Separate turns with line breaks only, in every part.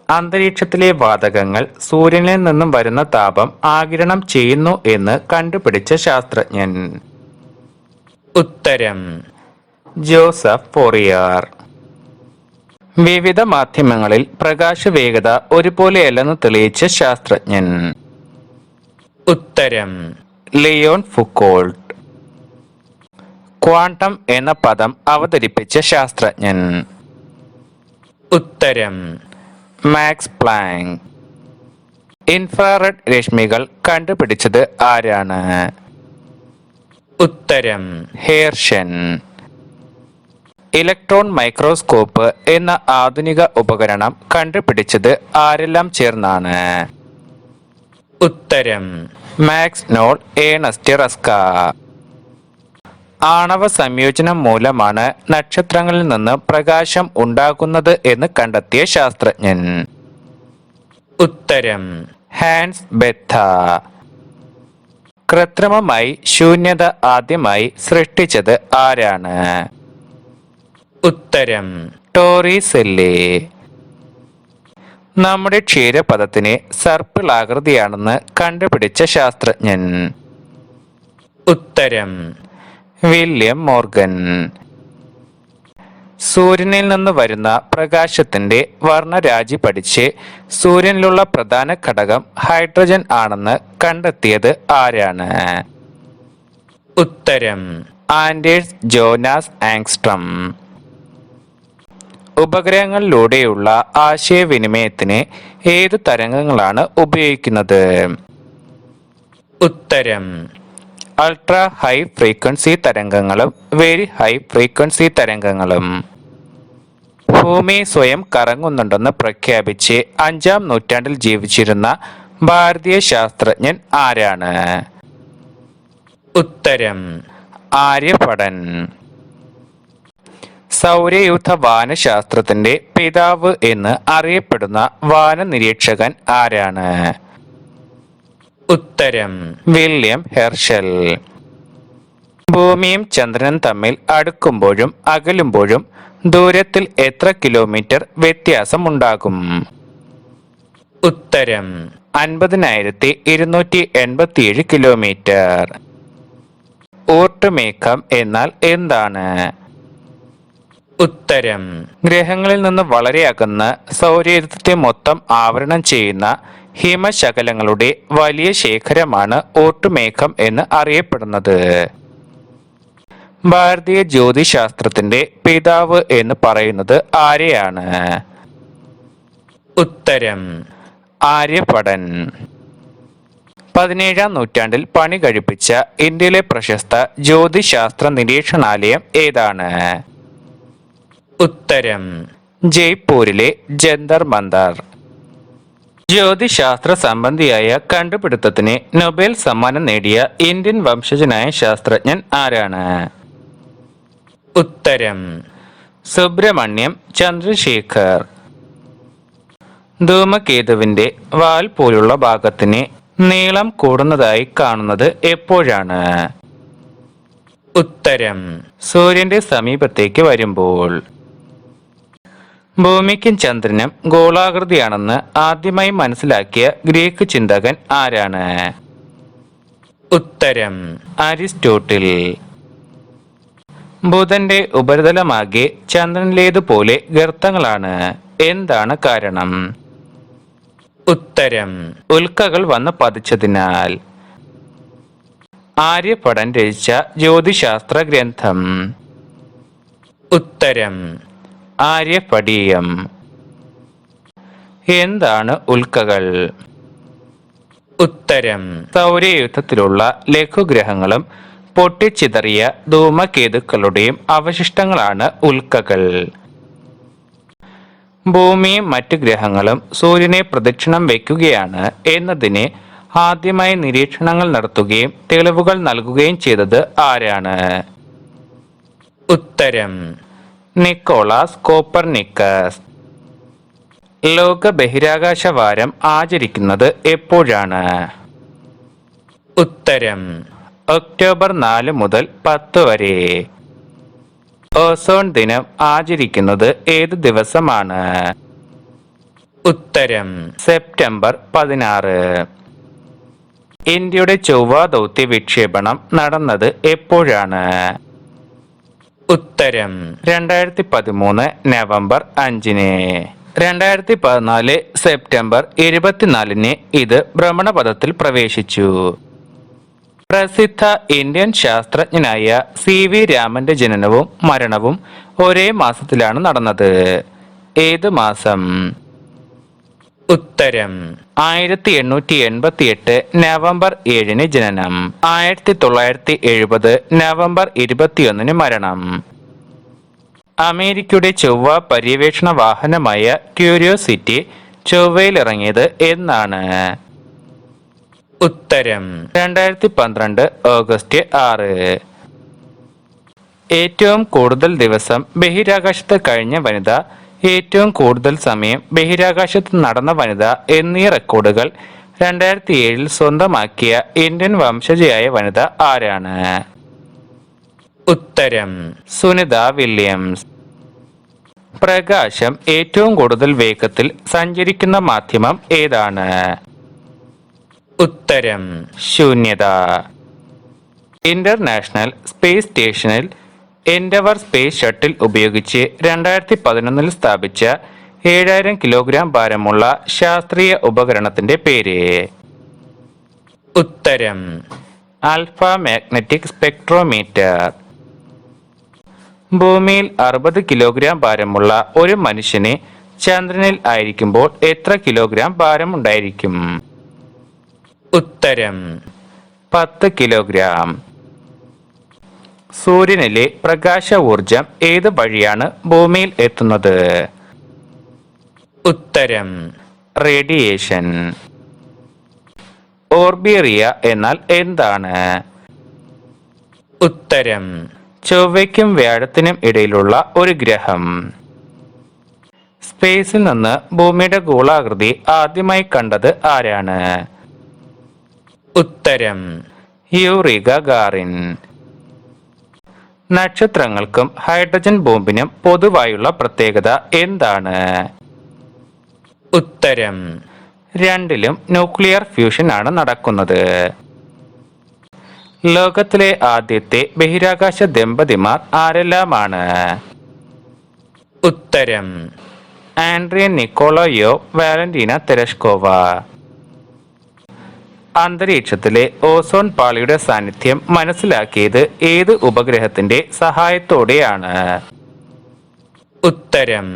അന്തരീക്ഷത്തിലെ വാതകങ്ങൾ സൂര്യനിൽ നിന്നും വരുന്ന താപം ആഗിരണം ചെയ്യുന്നു എന്ന് കണ്ടുപിടിച്ച ശാസ്ത്രജ്ഞൻ? ഉത്തരം ജോസഫ് ഫോറിയർ. വിവിധ മാധ്യമങ്ങളിൽ പ്രകാശവേഗത ഒരുപോലെയല്ലെന്ന് തെളിയിച്ച ശാസ്ത്രജ്ഞൻ? ഉത്തരം ലിയോൺ ഫുക്കോൾട്ട്. ക്വാണ്ടം എന്ന പദം അവതരിപ്പിച്ച ശാസ്ത്രജ്ഞൻ? ഉത്തരം മാക്സ് പ്ലാങ്ക്. ഇൻഫ്രാറെഡ് രശ്മികൾ കണ്ടുപിടിച്ചത് ആരാണ്? ഉത്തരം ഹെർഷൻ. ഇലക്ട്രോൺ മൈക്രോസ്കോപ്പ് എന്ന ആധുനിക ഉപകരണം കണ്ടുപിടിച്ചത് ആരെല്ലാം ചേർന്നാണ്? ഉത്തരം മാക്സ് നോൾ ഏണസ്റ്റ് റസ്ക. ആണവ സംയോജനം മൂലമാണ് നക്ഷത്രങ്ങളിൽ നിന്ന് പ്രകാശം ഉണ്ടാകുന്നത് എന്ന് കണ്ടെത്തിയ ശാസ്ത്രജ്ഞൻ? ഉത്തരം ഹാൻസ് ബെത്ത. കൃത്രിമമായി ശൂന്യത ആദ്യമായി സൃഷ്ടിച്ചത് ആരാണ്? ഉത്തരം ടോറി സെല്ലി. നമ്മുടെ ക്ഷീരപഥത്തിന് സർപ്പിൾ ആകൃതിയാണെന്ന് കണ്ടുപിടിച്ച ശാസ്ത്രജ്ഞൻ? ഉത്തരം വില്യം മോർഗൻ. സൂര്യനിൽ നിന്ന് വരുന്ന പ്രകാശത്തിന്റെ വർണ്ണരാജി പഠിച്ച് സൂര്യനിലുള്ള പ്രധാന ഘടകം ഹൈഡ്രജൻ ആണെന്ന് കണ്ടെത്തിയത് ആരാണ്? ഉത്തരം ആൻഡേഴ്സ് ജോനാസ് ആങ്സ്ട്രം. ഉപഗ്രഹങ്ങളിലൂടെയുള്ള ആശയവിനിമയത്തിന് ഏതു തരംഗങ്ങളാണ് ഉപയോഗിക്കുന്നത്? ഉത്തരം അൾട്രാ ഹൈ ഫ്രീക്വൻസി തരംഗങ്ങളും വെരി ഹൈ ഫ്രീക്വൻസി തരംഗങ്ങളും. ഭൂമി സ്വയം കറങ്ങുന്നുണ്ടെന്ന് പ്രഖ്യാപിച്ച് 5-ാം നൂറ്റാണ്ടിൽ ജീവിച്ചിരുന്ന ഭാരതീയ ശാസ്ത്രജ്ഞൻ ആരാണ്? ഉത്തരം ആര്യഭടൻ. സൗരയൂഥ വാനശാസ്ത്രത്തിന്റെ പിതാവ് എന്ന് അറിയപ്പെടുന്ന വാന നിരീക്ഷകൻ ആരാണ്? ഉത്തരം വില്യം ഹെർഷൽ. ഭൂമിയും ചന്ദ്രനും തമ്മിൽ അടുക്കുമ്പോഴും അകലുമ്പോഴും ദൂരത്തിൽ എത്ര കിലോമീറ്റർ വ്യത്യാസമുണ്ടാകും? ഉത്തരം 50,287 കിലോമീറ്റർ. ഊർട്ടുമേഘം എന്നാൽ എന്താണ്? ഉത്തരം ഗ്രഹങ്ങളിൽ നിന്ന് വളരെ അകന്ന് സൗരയൂഥത്തെ മൊത്തം ആവരണം ചെയ്യുന്ന ഹിമശകലങ്ങളുടെ വലിയ ശേഖരമാണ് ഊർട്ടുമേഘം എന്ന് അറിയപ്പെടുന്നത്. ഭാരതീയ ജ്യോതിശാസ്ത്രത്തിന്റെ പിതാവ് എന്ന് പറയുന്നത് ആരെയാണ്? ഉത്തരം ആര്യഭടൻ. 17-ാം നൂറ്റാണ്ടിൽ പണി കഴിപ്പിച്ച ഇന്ത്യയിലെ പ്രശസ്ത ജ്യോതിശാസ്ത്ര നിരീക്ഷണാലയം ഏതാണ്? ഉത്തരം ജയ്പൂരിലെ ജന്തർ മന്തർ. ജ്യോതിശാസ്ത്ര സംബന്ധിയായ കണ്ടുപിടുത്തത്തിന് നൊബേൽ സമ്മാനം നേടിയ ഇന്ത്യൻ വംശജനായ ശാസ്ത്രജ്ഞൻ ആരാണ്? ഉത്തരം സുബ്രഹ്മണ്യം ചന്ദ്രശേഖർ. ധൂമകേതുവിന്റെ വാൽ പോലുള്ള ഭാഗത്തിന് നീളം കൂടുന്നതായി കാണുന്നത് എപ്പോഴാണ്? ഉത്തരം സൂര്യന്റെ സമീപത്തേക്ക് വരുമ്പോൾ. ഭൂമിക്കും ചന്ദ്രനും ഗോളാകൃതിയാണെന്ന് ആദ്യമായി മനസ്സിലാക്കിയ ഗ്രീക്ക് ചിന്തകൻ ആരാണ്? ഉത്തരം അരിസ്റ്റോട്ടിൽ. ബുധന്റെ ഉപരിതലമാകെ ചന്ദ്രനിലേതുപോലെ ഗർത്തങ്ങളാണ്. എന്താണ് കാരണം? ഉത്തരം ഉൽക്കകൾ വന്ന് പതിച്ചതിനാൽ. ആര്യഭടൻ രചിച്ച ജ്യോതിശാസ്ത്ര ഗ്രന്ഥം? ഉത്തരം ആര്യഭടീയം. എന്താണ് ഉൽക്കകൾ? ഉത്തരം സൗരയൂഥത്തിലുള്ള ലഘുഗ്രഹങ്ങളും പൊട്ടിച്ചിതറിയ ധൂമകേതുക്കളുടെയും അവശിഷ്ടങ്ങളാണ് ഉൽക്കകൾ. ഭൂമിയും മറ്റു ഗ്രഹങ്ങളും സൂര്യനെ പ്രദക്ഷിണം വയ്ക്കുകയാണ് എന്നതിന് ആദ്യമായി നിരീക്ഷണങ്ങൾ നടത്തുകയും തെളിവുകൾ നൽകുകയും ചെയ്തത് ആരാണ്? ഉത്തരം നിക്കോളാസ് കോപ്പർനിക്കസ്. ലോക ബഹിരാകാശ വാരം ആചരിക്കുന്നത് എപ്പോഴാണ്? ഉത്തരം ഒക്ടോബർ 4 മുതൽ 10 വരെ. ഓസോൺ ദിനം ആചരിക്കുന്നത് ഏത് ദിവസമാണ്? ഉത്തരം സെപ്റ്റംബർ 16. ഇന്ത്യയുടെ ചൊവ്വ ദൗത്യ വിക്ഷേപണം നടന്നത് എപ്പോഴാണ്? ഉത്തരം 2013 നവംബർ 5. 2014 സെപ്റ്റംബർ 24 ഇത് ഭ്രമണപഥത്തിൽ പ്രവേശിച്ചു. പ്രസിദ്ധ ഇന്ത്യൻ ശാസ്ത്രജ്ഞനായ CV രാമന്റെ ജനനവും മരണവും ഒരേ മാസത്തിലാണ് നടന്നത്. ഏത് മാസം? ഉത്തരം 1888 നവംബർ 7 ജനനം, 1970 നവംബർ 21 മരണം. അമേരിക്കയുടെ ചൊവ്വ പര്യവേഷണ വാഹനമായ ക്യൂരിയോസിറ്റി ചൊവ്വയിലിറങ്ങിയത് എന്നാണ്? ഉത്തരം 2012 ഓഗസ്റ്റ് 6. ഏറ്റവും കൂടുതൽ ദിവസം ബഹിരാകാശത്ത് കഴിഞ്ഞ വനിത, ഏറ്റവും കൂടുതൽ സമയം ബഹിരാകാശത്ത് നടന്ന വനിത എന്നീ റെക്കോർഡുകൾ 2007 സ്വന്തമാക്കിയ ഇന്ത്യൻ വംശജയായ വനിത ആരാണ്? ഉത്തരം സുനിത വില്യംസ്. പ്രകാശം ഏറ്റവും കൂടുതൽ വേഗത്തിൽ സഞ്ചരിക്കുന്ന മാധ്യമം ഏതാണ്? ഉത്തരം ശൂന്യത. ഇന്റർനാഷണൽ സ്പേസ് സ്റ്റേഷനിൽ എൻഡവർ സ്പേസ് ഷട്ടിൽ ഉപയോഗിച്ച് 2011 സ്ഥാപിച്ച 7000 കിലോഗ്രാം ഭാരമുള്ള ശാസ്ത്രീയ ഉപകരണത്തിന്റെ പേര്? ഉത്തരം ആൽഫ മാഗ്നറ്റിക് സ്പെക്ട്രോമീറ്റർ. ഭൂമിയിൽ 60 കിലോഗ്രാം ഭാരമുള്ള ഒരു മനുഷ്യന് ചന്ദ്രനിൽ ആയിരിക്കുമ്പോൾ എത്ര കിലോഗ്രാം ഭാരമുണ്ടായിരിക്കും? ഉത്തരം 10 കിലോഗ്രാം. സൂര്യനിലെ പ്രകാശ ഊർജം ഏത് വഴിയാണ് ഭൂമിയിൽ എത്തുന്നത്? ഉത്തരം റേഡിയേഷൻ. ഓർബിറിയ എന്നാൽ എന്താണ്? ഉത്തരം ചൊവ്വയ്ക്കും വ്യാഴത്തിനും ഇടയിലുള്ള ഒരു ഗ്രഹം. സ്പേസിൽ നിന്ന് ഭൂമിയുടെ ഗോളാകൃതി ആദ്യമായി കണ്ടത് ആരാണ്? ഉത്തരം യൂറി ഗഗാറിൻ. നക്ഷത്രങ്ങൾക്കും ഹൈഡ്രജൻ ബോംബിനും പൊതുവായുള്ള പ്രത്യേകത എന്താണ്? ഉത്തരം രണ്ടിലും ന്യൂക്ലിയർ ഫ്യൂഷൻ ആണ് നടക്കുന്നത്. ലോകത്തിലെ ആദ്യത്തെ ബഹിരാകാശ ദമ്പതിമാർ ആരെല്ലാമാണ്? ഉത്തരം ആൻഡ്രിയൻ നിക്കോളയോ വാലന്റീന തെരഷ്കോവ. അന്തരീക്ഷത്തിലെ ഓസോൺ പാളിയുടെ സാന്നിധ്യം മനസ്സിലാക്കിയത് ഏത് ഉപഗ്രഹത്തിന്റെ സഹായത്തോടെയാണ്? ഉത്തരം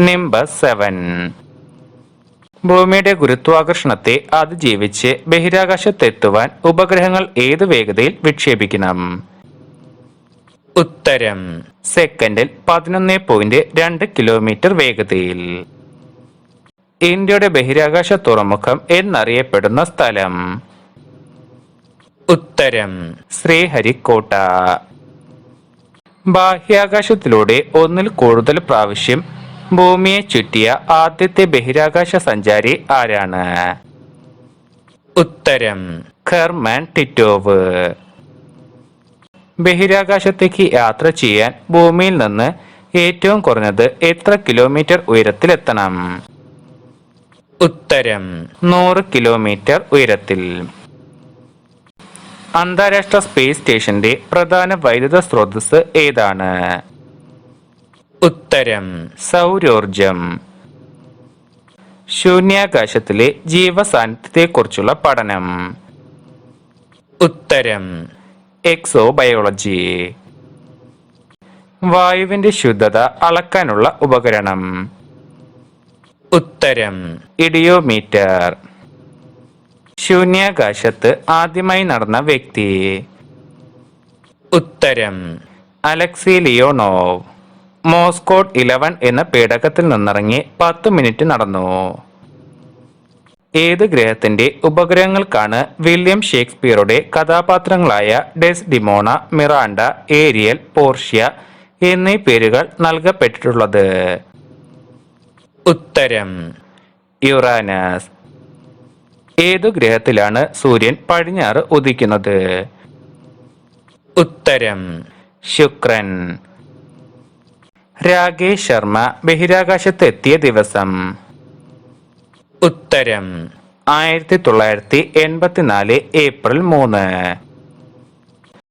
നിംബസ് 7. ഭൂമിയുടെ ഗുരുത്വാകർഷണത്തെ അതിജീവിച്ച് ബഹിരാകാശത്തെത്തുവാൻ ഉപഗ്രഹങ്ങൾ ഏത് വേഗതയിൽ വിക്ഷേപിക്കണം? ഉത്തരം സെക്കൻഡിൽ 11.2 കിലോമീറ്റർ വേഗതയിൽ. ഇന്ത്യയുടെ ബഹിരാകാശ തുറമുഖം എന്നറിയപ്പെടുന്ന സ്ഥലം? ഉത്തരം ശ്രീഹരിക്കോട്ട. ബാഹ്യാകാശത്തിലൂടെ ഒന്നിൽ കൂടുതൽ പ്രാവശ്യം ഭൂമിയെ ചുറ്റിയ ആദ്യത്തെ ബഹിരാകാശ സഞ്ചാരി ആരാണ്? ഉത്തരം ഖർമാൻ ടിറ്റോവ്. ബഹിരാകാശത്തേക്ക് യാത്ര ചെയ്യാൻ ഭൂമിയിൽ നിന്ന് ഏറ്റവും കുറഞ്ഞത് എത്ര കിലോമീറ്റർ ഉയരത്തിലെത്തണം? ഉത്തരം 100 കിലോമീറ്റർ ഉയരത്തിൽ. അന്താരാഷ്ട്ര സ്പേസ് സ്റ്റേഷന്റെ പ്രധാന വൈദ്യുത സ്രോതസ് ഏതാണ്? ഉത്തരം സൗരോർജം. ശൂന്യാകാശത്തിലെ ജീവസാന്നിധ്യത്തെക്കുറിച്ചുള്ള പഠനം? ഉത്തരം എക്സോബയോളജി. വായുവിന്റെ ശുദ്ധത അളക്കാനുള്ള ഉപകരണം? ഉത്തരം ഇഡിയോമീറ്റർ. ശൂന്യാകാശത്ത് ആദ്യമായി നടന്ന വ്യക്തി? ഉത്തരം അലക്സി ലിയോണോവ്. മോസ്കോഡ് 11 എന്ന പേടകത്തിൽ നിന്നിറങ്ങി 10 മിനിറ്റ് നടന്നു. ഏത് ഗ്രഹത്തിന്റെ ഉപഗ്രഹങ്ങൾക്കാണ് വില്യം ഷേക്സ്പിയറുടെ കഥാപാത്രങ്ങളായ ഡെസ്ഡിമോണ, മിറാണ്ട, ഏരിയൽ, പോർഷ്യ എന്നീ പേരുകൾ നൽകപ്പെട്ടിട്ടുള്ളത്? ഉത്തരം യുറാനസ്. ഏതു ഗ്രഹത്തിലാണ് സൂര്യൻ പടിഞ്ഞാറ് ഉദിക്കുന്നത്? ഉത്തരം ശുക്രൻ. രാകേഷ് ശർമ്മ ബഹിരാകാശത്ത് എത്തിയ ദിവസം? ഉത്തരം 1984 ഏപ്രിൽ 3.